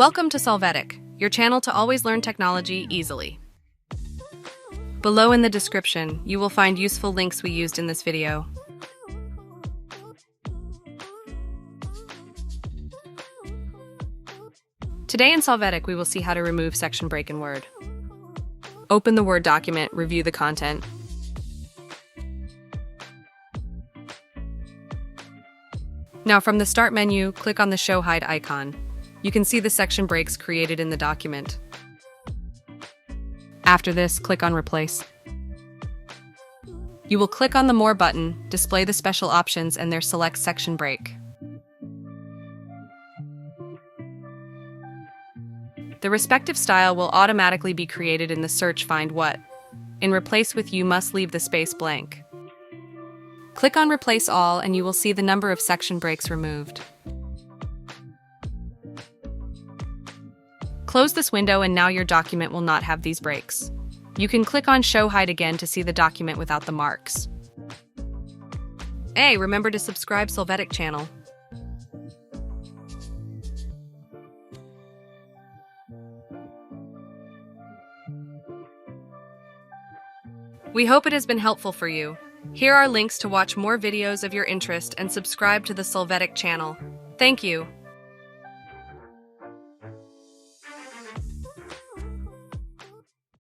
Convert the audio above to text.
Welcome to Solvetic, your channel to always learn technology easily. Below in the description, you will find useful links we used in this video. Today in Solvetic, we will see how to remove section break in Word. Open the Word document, review the content. Now from the Start menu, click on the Show Hide icon. You can see the section breaks created in the document. After this, click on Replace. You will click on the More button, display the special options and their Select Section Break. The respective style will automatically be created in the search Find What. In Replace With, you must leave the space blank. Click on Replace All and you will see the number of section breaks removed. Close this window and now your document will not have these breaks. You can click on Show Hide again to see the document without the marks. Hey, remember to subscribe Solvetic channel. We hope it has been helpful for you. Here are links to watch more videos of your interest and subscribe to the Solvetic channel. Thank you.